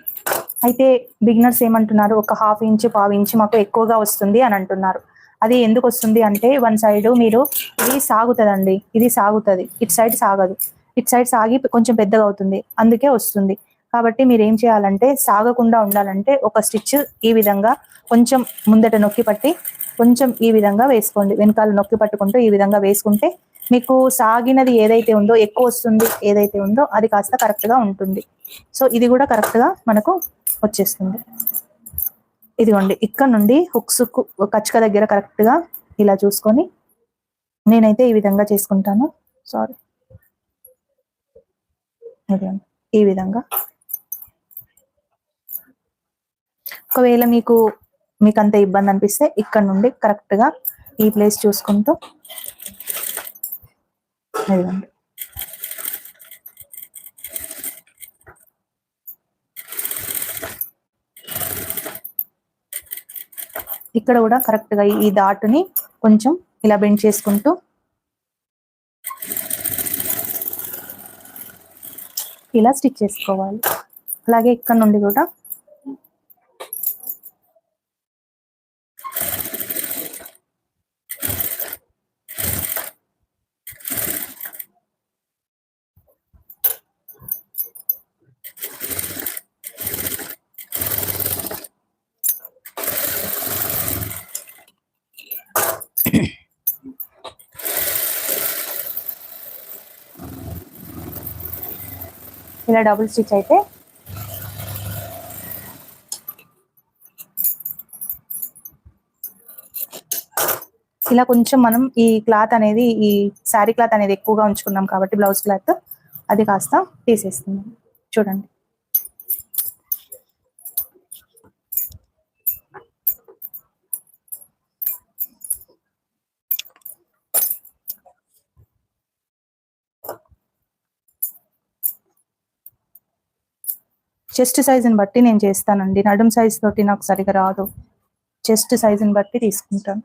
అయితే బిగినర్స్ ఏమంటున్నారు, ఒక 1/2 ఇంచ్ 1/4 ఇంచ్ మాకు ఎక్కువగా వస్తుంది అని అంటున్నారు. అది ఎందుకు వస్తుంది అంటే వన్ సైడ్ మీరు ఇది సాగుతుందండి, ఇది సాగుతుంది, ఇటు సైడ్ సాగదు. ఇటు సైడ్ సాగి కొంచెం పెద్దగా అవుతుంది, అందుకే వస్తుంది. కాబట్టి మీరు ఏం చేయాలంటే సాగకుండా ఉండాలంటే ఒక స్టిచ్ ఈ విధంగా కొంచెం ముందట నొక్కి పట్టి కొంచెం ఈ విధంగా వేసుకోండి. వెనకాల నొక్కి పట్టుకుంటూ ఈ విధంగా వేసుకుంటే మీకు సాగినది ఏదైతే ఉందో ఎక్కువ వస్తుంది, ఏదైతే ఉందో అది కాస్త కరెక్ట్గా ఉంటుంది. సో ఇది కూడా కరెక్ట్గా మనకు వచ్చేస్తుంది. ఇదిగోండి ఇక్కడ నుండి హుక్స్ కచ్చక దగ్గర కరెక్ట్గా ఇలా చూసుకొని నేనైతే ఈ విధంగా చేసుకుంటాను. సారీ, ఈ విధంగా. ఒకవేళ మీకు అంత ఇబ్బంది అనిపిస్తే ఇక్కడ నుండి కరెక్ట్గా ఈ ప్లేస్ చూసుకుంటూ ఇదిగోండి ఇక్కడ కూడా కరెక్ట్గా ఈ డాట్ని కొంచెం ఇలా బెండ్ చేసుకుంటూ ఇలా స్టిచ్ చేసుకోవాలి. అలాగే ఇక్కడ నుండి కూడా ఇలా డబుల్ స్టిచ్ అయితే ఇలా కొంచెం మనం ఈ క్లాత్ అనేది ఈ శారీ క్లాత్ అనేది ఎక్కువగా ఉంచుకున్నాం కాబట్టి బ్లౌజ్ క్లాత్ అది కాస్త తీసేస్తున్నాం. చూడండి చెస్ట్ సైజుని బట్టి నేను చేస్తానండి. నడుం సైజ్ తోటి నాకు సరిగా రాదు. చెస్ట్ సైజుని బట్టి తీసుకుంటాను.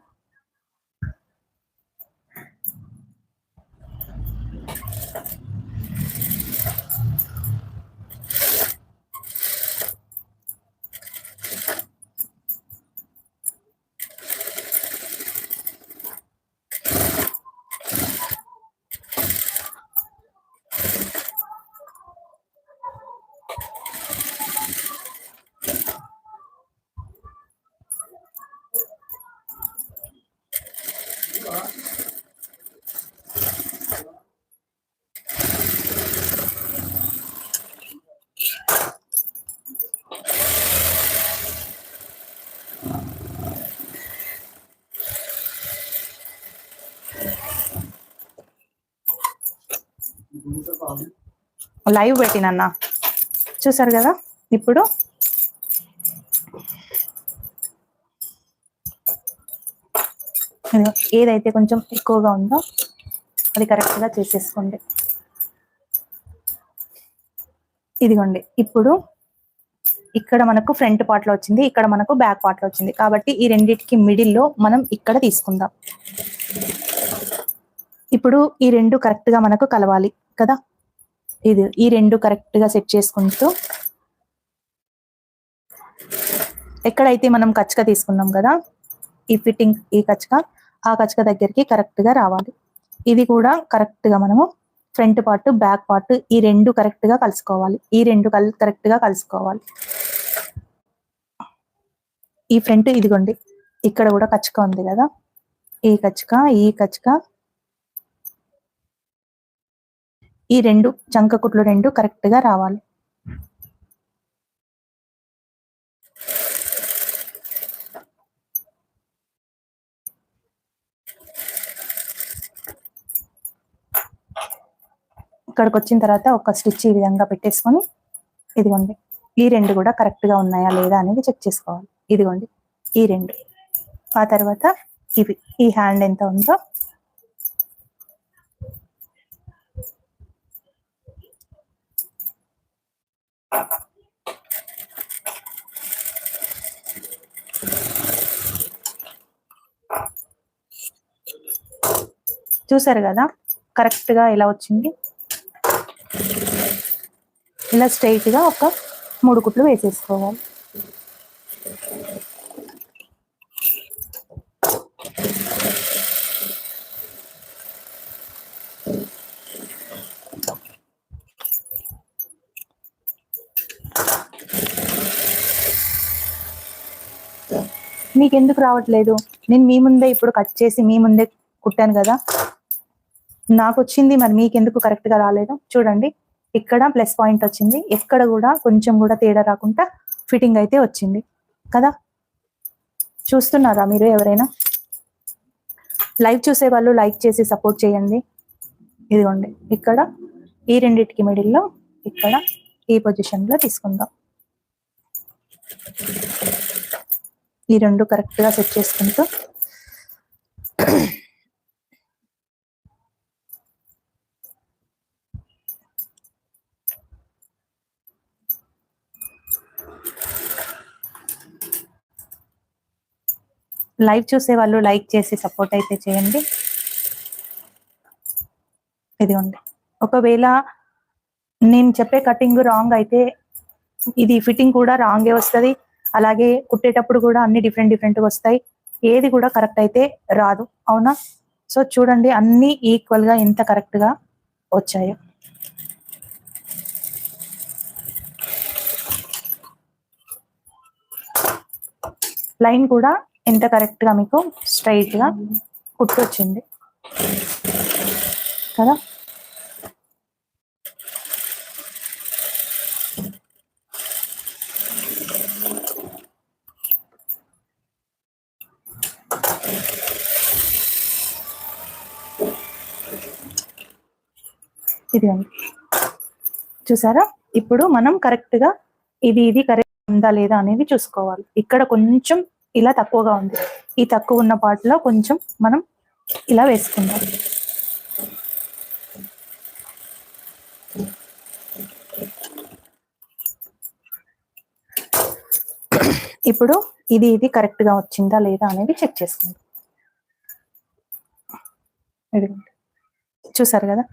లైవ్ పెట్టినన్నా చూసారు కదా. ఇప్పుడు ఏదైతే కొంచెం ఎక్కువగా ఉందో అది కరెక్ట్గా చేసేసుకోండి. ఇదిగోండి ఇప్పుడు ఇక్కడ మనకు ఫ్రంట్ పార్ట్ లో వచ్చింది, ఇక్కడ మనకు బ్యాక్ పార్ట్ లో వచ్చింది. కాబట్టి ఈ రెండింటికి మిడిల్లో మనం ఇక్కడ తీసుకుందాం. ఇప్పుడు ఈ రెండు కరెక్ట్ గా మనకు కలవాలి కదా. ఈ రెండు కరెక్ట్ గా సెట్ చేసుకుంటూ ఎక్కడైతే మనం కచ్చక తీసుకున్నాం కదా ఈ ఫిట్టింగ్, ఈ కచ్చక ఆ కచ్చక దగ్గరికి కరెక్ట్ గా రావాలి. ఇది కూడా కరెక్ట్ గా మనము ఫ్రంట్ పార్ట్ బ్యాక్ పార్ట్ ఈ రెండు కరెక్ట్ గా కలుసుకోవాలి. ఈ రెండు కరెక్ట్ గా కలుసుకోవాలి. ఈ ఫ్రంట్ ఇదిగోండి ఇక్కడ కూడా కచ్చక ఉంది కదా, ఈ కచ్చక ఈ రెండు చంక కుట్లు రెండు కరెక్ట్ గా రావాలి. ఇక్కడికి వచ్చిన తర్వాత ఒక స్టిచ్ ఈ విధంగా పెట్టేసుకొని ఇదిగోండి ఈ రెండు కూడా కరెక్ట్ గా ఉన్నాయా లేదా అనేది చెక్ చేసుకోవాలి. ఇదిగోండి ఈ రెండు. ఆ తర్వాత ఇవి ఈ హ్యాండ్ ఎంత ఉందో చూసారు కదా కరెక్ట్ గా ఎలా వచ్చింది. ఇలా స్ట్రైట్ గా ఒక 3 కుట్లు వేసేసుకోవాలి. మీకు ఎందుకు రావట్లేదు? నేను మీ ముందే ఇప్పుడు కట్ చేసి మీ ముందే కుట్టాను కదా, నాకు వచ్చింది, మరి మీకు ఎందుకు కరెక్ట్ గా రాలేదు? చూడండి, ఇక్కడ ప్లస్ పాయింట్ వచ్చింది, ఎక్కడ కూడా కొంచెం కూడా తేడా రాకుండా ఫిట్టింగ్ అయితే వచ్చింది కదా. చూస్తున్నారా మీరు? ఎవరైనా లైవ్ చూసే వాళ్ళు లైక్ చేసి సపోర్ట్ చేయండి. ఇదిగోండి, ఇక్కడ ఈ రెండిటికి మిడిల్లో ఇక్కడ ఈ పొజిషన్ లో తీసుకుందాం. ఈ రెండు కరెక్ట్ గా సెట్ చేసుకుంటూ లైవ్ చూసే వాళ్ళు లైక్ చేసి సపోర్ట్ అయితే చేయండి. ఇదిగోండి, ఒకవేళ నేను చెప్పే కటింగ్ రాంగ్ అయితే ఇది ఫిట్టింగ్ కూడా రాంగే వస్తుంది, అలాగే కుట్టేటప్పుడు కూడా అన్ని డిఫరెంట్గా వస్తాయి, ఏది కూడా కరెక్ట్ అయితే రాదు, అవునా? సో చూడండి, అన్ని ఈక్వల్ గా ఎంత కరెక్ట్ గా వచ్చాయో. లైన్ కూడా ఎంత కరెక్ట్ గా మీకు స్ట్రైట్ గా కుట్టొచ్చింది కదా. ఇది చూసారా? ఇప్పుడు మనం కరెక్ట్ గా ఇది కరెక్ట్ ఉందా లేదా అనేది చూసుకోవాలి. ఇక్కడ కొంచెం ఇలా తక్కువగా ఉంది, ఈ తక్కువ ఉన్న పార్ట్ లో కొంచెం మనం ఇలా వేసుకుందాం. ఇప్పుడు ఇది కరెక్ట్ గా వచ్చిందా లేదా అనేది చెక్ చేసుకుందాం. చూసారు కదా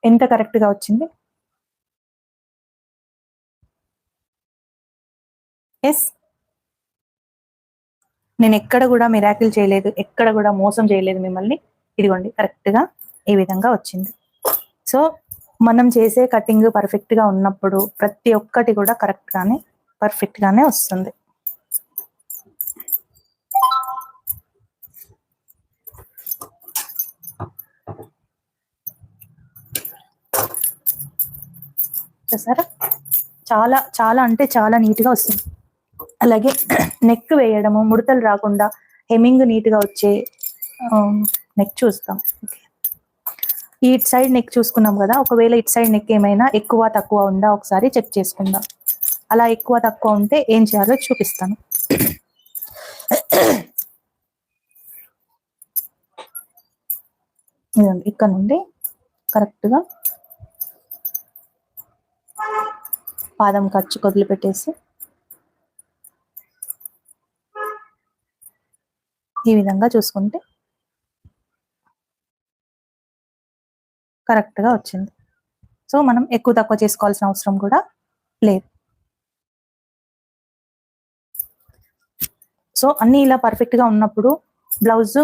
ఎంత కరెక్ట్ గా వచ్చింది? ఎస్, నేను ఎక్కడ కూడా మిరాకిల్ చేయలేదు, ఎక్కడ కూడా మోసం చేయలేదు మిమ్మల్ని. ఇదిగోండి, కరెక్ట్ గా ఈ విధంగా వచ్చింది. సో మనం చేసే కటింగ్ పర్ఫెక్ట్ గా ఉన్నప్పుడు ప్రతి ఒక్కటి కూడా కరెక్ట్ గానే పర్ఫెక్ట్ గానే వస్తుంది. చూసారా? చాలా చాలా అంటే చాలా నీట్ గా వస్తుంది. అలాగే నెక్ వేయడము, ముడతలు రాకుండా హెమ్మింగ్ నీట్ గా వచ్చే నెక్ చూస్తాం. ఈ సైడ్ నెక్ చూసుకున్నాం కదా, ఒకవేళ ఇటు సైడ్ నెక్ ఏమైనా ఎక్కువ తక్కువ ఉందా ఒకసారి చెక్ చేసుకుందాం. అలా ఎక్కువ తక్కువ ఉంటే ఏం చేయాలో చూపిస్తాను. ఇక్కడ నుండి కరెక్ట్ గా పాదం ఖర్చు వదిలిపెట్టేసి ఈ విధంగా చూసుకుంటే కరెక్ట్ గా వచ్చింది. సో మనం ఎక్కువ తక్కువ చేసుకోవాల్సిన అవసరం కూడా లేదు. సో అన్ని ఇలా పర్ఫెక్ట్ గా ఉన్నప్పుడు బ్లౌజ్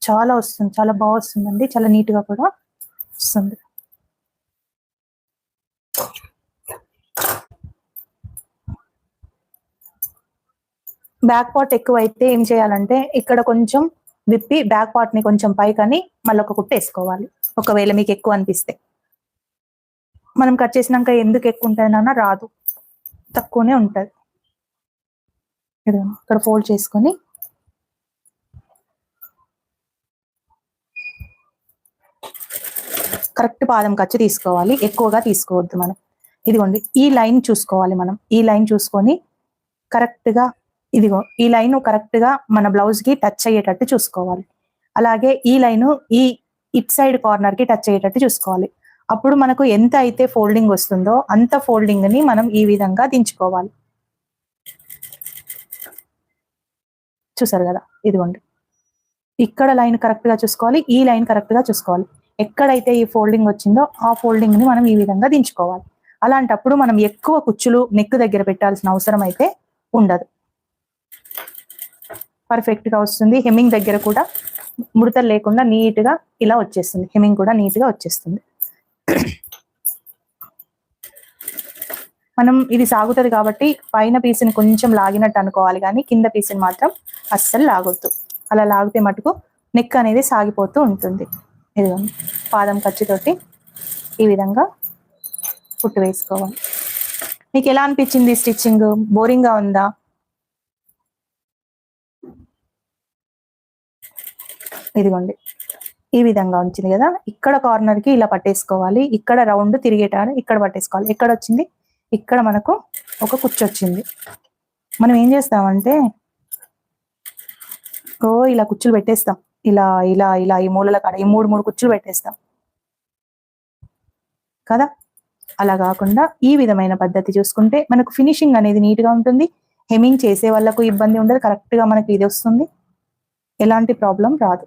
చాలా వస్తుంది, చాలా బాగా వస్తుందండి, చాలా నీట్ గా కూడా వస్తుంది. బ్యాక్ పార్ట్ ఎక్కువ అయితే ఏం చేయాలంటే ఇక్కడ కొంచెం విప్పి బ్యాక్ పార్ట్ ని కొంచెం పైకని మళ్ళీ ఒక కుట్టు వేసుకోవాలి. ఒకవేళ మీకు ఎక్కువ అనిపిస్తే, మనం కట్ చేసినాక ఎందుకు ఎక్కువ ఉంటుంది రాదు, తక్కువనే ఉంటుంది. ఇక్కడ ఫోల్డ్ చేసుకొని కరెక్ట్ పాదం ఖర్చు తీసుకోవాలి, ఎక్కువగా తీసుకోవద్దు మనం. ఇదిగోండి, ఈ లైన్ చూసుకోవాలి మనం, ఈ లైన్ చూసుకొని కరెక్ట్ గా ఇదిగో ఈ లైన్ కరెక్ట్ గా మన బ్లౌజ్ కి టచ్ అయ్యేటట్టు చూసుకోవాలి. అలాగే ఈ లైన్ ఈ ఇట్ సైడ్ కార్నర్ కి టచ్ అయ్యేటట్టు చూసుకోవాలి. అప్పుడు మనకు ఎంత అయితే ఫోల్డింగ్ వస్తుందో అంత ఫోల్డింగ్ ని మనం ఈ విధంగా దించుకోవాలి. చూసారు కదా? ఇదిగోండి, ఇక్కడ లైన్ కరెక్ట్ గా చూసుకోవాలి, ఈ లైన్ కరెక్ట్ గా చూసుకోవాలి. ఎక్కడైతే ఈ ఫోల్డింగ్ వచ్చిందో ఆ ఫోల్డింగ్ ని మనం ఈ విధంగా దించుకోవాలి. అలాంటప్పుడు మనం ఎక్కువ కుచ్చులు నెక్ దగ్గర పెట్టాల్సిన అవసరం అయితే ఉండదు, పర్ఫెక్ట్ గా వస్తుంది. హెమ్మింగ్ దగ్గర కూడా ముడతలు లేకుండా నీట్ గా ఇలా వచ్చేస్తుంది, హెమ్మింగ్ కూడా నీట్ గా వచ్చేస్తుంది. మనం ఇది సాగుతుంది కాబట్టి పైన పీస్ని కొంచెం లాగినట్టు అనుకోవాలి, కానీ కింద పీస్ని మాత్రం అస్సలు లాగొద్దు. అలా లాగితే మటుకు నెక్ అనేది సాగిపోతూ ఉంటుంది. ఇదిగోండి పాదం ఖర్చుతోటి ఈ విధంగా కుట్టు వేసుకోవాలి. మీకు ఎలా అనిపించింది స్టిచ్చింగ్? బోరింగ్గా ఉందా? ఇదిగోండి ఈ విధంగా ఉంచింది కదా, ఇక్కడ కార్నర్ కి ఇలా పట్టేసుకోవాలి, ఇక్కడ రౌండ్ తిరిగేటాడు ఇక్కడ పట్టేసుకోవాలి. ఎక్కడ వచ్చింది? ఇక్కడ మనకు ఒక కుచ్చు వచ్చింది. మనం ఏం చేస్తామంటే ఇలా కుచ్చులు పెట్టేస్తాం, ఇలా ఇలా ఇలా ఈ మూలల కాడ ఈ మూడు కుచ్చులు పెట్టేస్తాం కదా. అలా కాకుండా ఈ విధమైన పద్ధతి చూసుకుంటే మనకు ఫినిషింగ్ అనేది నీట్ గా ఉంటుంది. హెమ్మింగ్ చేసే వాళ్ళకు ఇబ్బంది ఉండదు, కరెక్ట్ గా మనకి ఇది వస్తుంది, ఎలాంటి ప్రాబ్లం రాదు.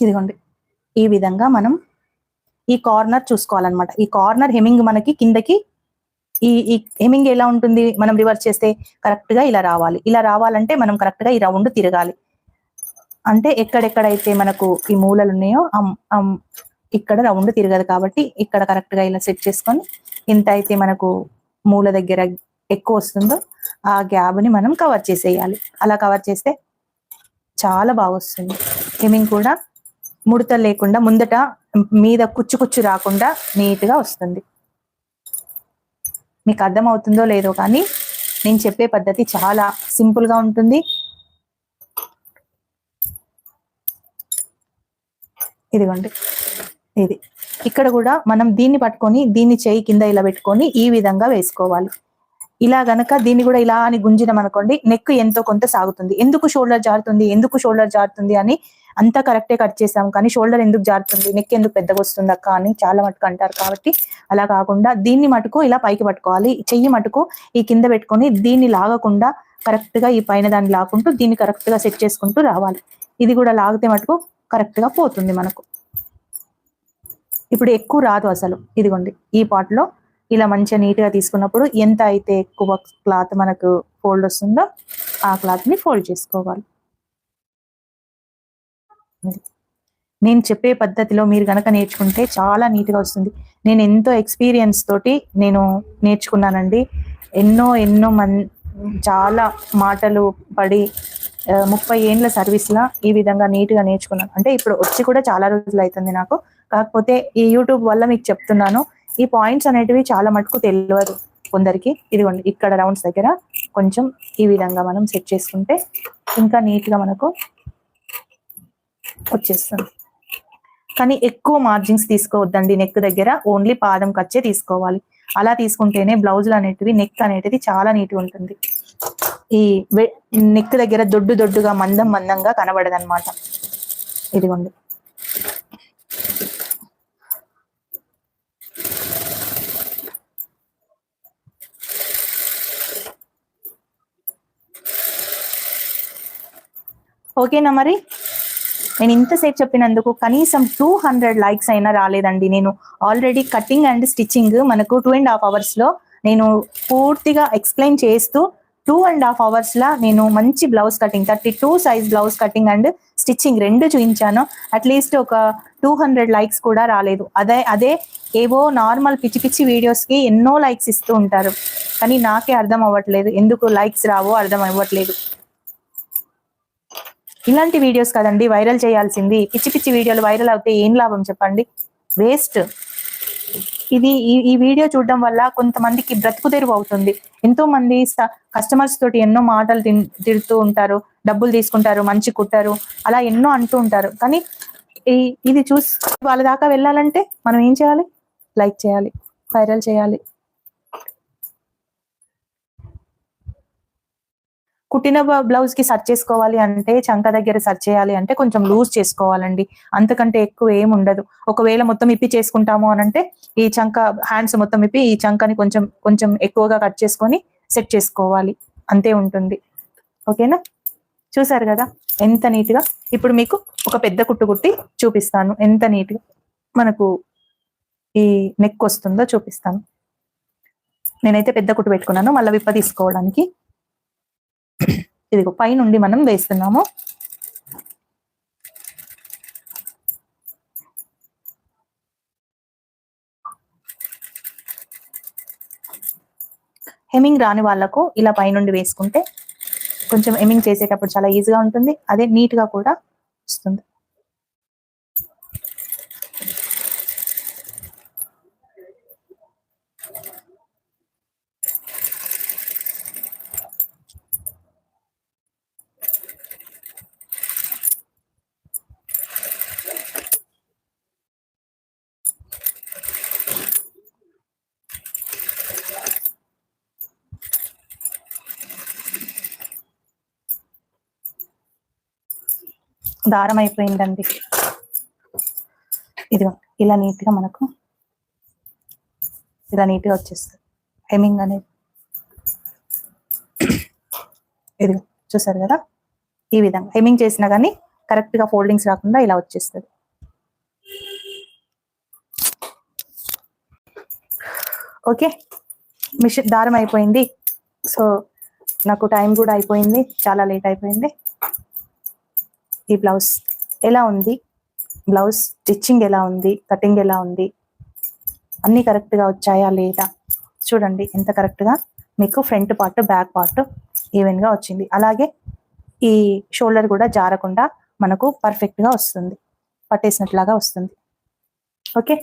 ఇదిగోండి ఈ విధంగా మనం ఈ కార్నర్ చూసుకోవాలన్నమాట. ఈ కార్నర్ హెమ్మింగ్ మనకి కిందకి ఈ హెమ్మింగ్ ఎలా ఉంటుంది, మనం రివర్స్ చేస్తే కరెక్ట్ గా ఇలా రావాలి. ఇలా రావాలంటే మనం కరెక్ట్ గా ఈ రౌండ్ తిరగాలి. అంటే ఎక్కడెక్కడైతే మనకు ఈ మూలలు ఉన్నాయో ఇక్కడ రౌండ్ తిరగదు కాబట్టి ఇక్కడ కరెక్ట్ గా ఇలా సెట్ చేసుకొని ఎంత అయితే మనకు మూల దగ్గర ఎక్కువ వస్తుందో ఆ గ్యాప్ ని మనం కవర్ చేసేయాలి. అలా కవర్ చేస్తే చాలా బాగా వస్తుంది. హెమ్మింగ్ కూడా ముడతలు లేకుండా ముందట మీద కుచ్చు కుచ్చు రాకుండా నీట్ గా వస్తుంది. మీకు అర్థం అవుతుందో లేదో కానీ నేను చెప్పే పద్ధతి చాలా సింపుల్ గా ఉంటుంది. ఇదిగోండి ఇది ఇక్కడ కూడా మనం దీన్ని పట్టుకొని దీన్ని చేయి కింద ఇలా పెట్టుకొని ఈ విధంగా వేసుకోవాలి. ఇలా గనక దీన్ని కూడా ఇలా అని గుంజినం అనుకోండి, నెక్ ఎంతో కొంత సాగుతుంది. ఎందుకు షోల్డర్ జారుతుంది అని అంతా కరెక్టే కట్ చేసాం, కానీ షోల్డర్ ఎందుకు జారుతుంది, నెక్ ఎందుకు పెద్దగా వస్తుంది అక్క అని చాలా మటుకు అంటారు. కాబట్టి అలా కాకుండా దీన్ని మటుకు ఇలా పైకి పట్టుకోవాలి, చెయ్యి మటుకు ఈ కింద పెట్టుకొని దీన్ని లాగకుండా కరెక్ట్ గా ఈ పైన దాన్ని లాక్కుంటూ దీన్ని కరెక్ట్ గా సెట్ చేసుకుంటూ రావాలి. ఇది కూడా లాగితే మటుకు కరెక్ట్ గా పోతుంది మనకు. ఇప్పుడు ఎక్కువ రాదు అసలు. ఇదిగోండి ఈ పార్ట్ లో ఇలా మంచిగా నీట్ గా తీసుకున్నప్పుడు ఎంత అయితే ఎక్కువ క్లాత్ మనకు ఫోల్డ్ వస్తుందో ఆ క్లాత్ ని ఫోల్డ్ చేసుకోవాలి. నేను చెప్పే పద్ధతిలో మీరు గనక నేర్చుకుంటే చాలా నీట్ గా వస్తుంది. నేను ఎంతో ఎక్స్పీరియన్స్ తోటి నేను నేర్చుకున్నానండి. ఎన్నో చాలా మాటలు పడి 30 ఏండ్ల సర్వీస్ లా ఈ విధంగా నీట్ గా నేర్చుకున్నాను. అంటే ఇప్పుడు వచ్చి కూడా చాలా రోజులు అవుతుంది నాకు. కాకపోతే ఈ యూట్యూబ్ వల్ల మీకు చెప్తున్నాను. ఈ పాయింట్స్ అనేటివి చాలా మటుకు తెలియదు కొందరికి. ఇదిగోండి ఇక్కడ రౌండ్స్ దగ్గర కొంచెం ఈ విధంగా మనం సెట్ చేసుకుంటే ఇంకా నీట్ గా మనకు వచ్చేస్తుంది. కానీ ఎక్కువ మార్జిన్స్ తీసుకోవద్దండి నెక్ దగ్గర, ఓన్లీ పాదం ఖర్చే తీసుకోవాలి. అలా తీసుకుంటేనే బ్లౌజులు అనేటివి నెక్ అనేది చాలా నీట్గా ఉంటుంది. ఈ నెక్ దగ్గర దొడ్డుగా మందంగా కనబడదు అనమాట. ఇదిగోండి ఓకేనా? మరి నేను ఇంతసేపు చెప్పినందుకు కనీసం 200 లైక్స్ అయినా రాలేదండి. నేను ఆల్రెడీ కటింగ్ అండ్ స్టిచ్చింగ్ మనకు 2.5 hours లో నేను పూర్తిగా ఎక్స్ప్లెయిన్ చేస్తూ 2.5 hours లా నేను మంచి blouse cutting 32 size blouse cutting and stitching రెండు చూపించాను. అట్లీస్ట్ ఒక 200 లైక్స్ కూడా రాలేదు. అదే ఏవో నార్మల్ పిచ్చి వీడియోస్ కి ఎన్నో లైక్స్ ఇస్తూ ఉంటారు, కానీ నాకే అర్థం అవ్వట్లేదు ఎందుకు లైక్స్ రావో అర్థం అవ్వట్లేదు. ఇలాంటి వీడియోస్ కదండి వైరల్ చేయాల్సింది. పిచ్చి వీడియోలు వైరల్ అవుతే ఏం లాభం చెప్పండి? వేస్ట్. ఈ వీడియో చూడడం వల్ల కొంతమందికి బ్రతుకు తెరువు అవుతుంది. ఎంతో మంది కస్టమర్స్ తోటి ఎన్నో మాటలు తిడుతూ ఉంటారు, డబ్బులు తీసుకుంటారు, మంచి కుట్టారు, అలా ఎన్నో అంటూ ఉంటారు. కానీ ఇది చూసి వాళ్ళ దాకా వెళ్ళాలంటే మనం ఏం చేయాలి? లైక్ చేయాలి, వైరల్ చేయాలి. కుట్టిన బ్లౌజ్ కి సర్చ్ చేసుకోవాలి అంటే చంక దగ్గర సర్చ్ చేయాలి అంటే కొంచెం లూజ్ చేసుకోవాలండి, అంతకంటే ఎక్కువ ఏం ఉండదు. ఒకవేళ మొత్తం ఇప్పి చేసుకుంటాము అని అంటే ఈ చంక హ్యాండ్స్ మొత్తం ఇప్పి ఈ చంకని కొంచెం ఎక్కువగా కట్ చేసుకొని సెట్ చేసుకోవాలి, అంతే ఉంటుంది. ఓకేనా? చూసారు కదా ఎంత నీట్ గా. ఇప్పుడు మీకు ఒక పెద్ద కుట్టు కుట్టి చూపిస్తాను, ఎంత నీట్ గా మనకు ఈ నెక్ వస్తుందో చూపిస్తాను. నేనైతే పెద్ద కుట్టు పెట్టుకున్నాను, మళ్ళీ విప్ప తీసుకోవడానికి. ఇదిగో పైనుండి మనం వేస్తున్నాము. హెమ్మింగ్ రాని వాళ్ళకు ఇలా పైనుండి వేసుకుంటే కొంచెం హెమ్మింగ్ చేసేటప్పుడు చాలా ఈజీగా ఉంటుంది, అదే నీట్ గా కూడా వస్తుంది. దారం అయిపోయిందండి. ఇదిగో ఇలా నీట్ గా మనకు ఇలా నీట్ గా వచ్చేస్తుంది హెమ్మింగ్ అనేది. ఇదిగో చూసారు కదా, ఈ విధంగా హెమ్మింగ్ చేసినా కానీ కరెక్ట్ గా ఫోల్డింగ్స్ రాకుండా ఇలా వచ్చేస్తుంది. ఓకే, మిషన్ దారం అయిపోయింది. సో నాకు టైం కూడా అయిపోయింది, చాలా లేట్ అయిపోయింది. ఈ బ్లౌజ్ ఎలా ఉంది, బ్లౌజ్ స్టిచ్చింగ్ ఎలా ఉంది, కటింగ్ ఎలా ఉంది, అన్ని కరెక్ట్ గా వచ్చాయా లేదా చూడండి. ఎంత కరెక్ట్ గా మీకు front part back part even గా వచ్చింది. అలాగే ఈ షోల్డర్ కూడా జారకుండా మనకు పర్ఫెక్ట్ గా వస్తుంది, పట్టేసినట్లాగా వస్తుంది. ఓకే.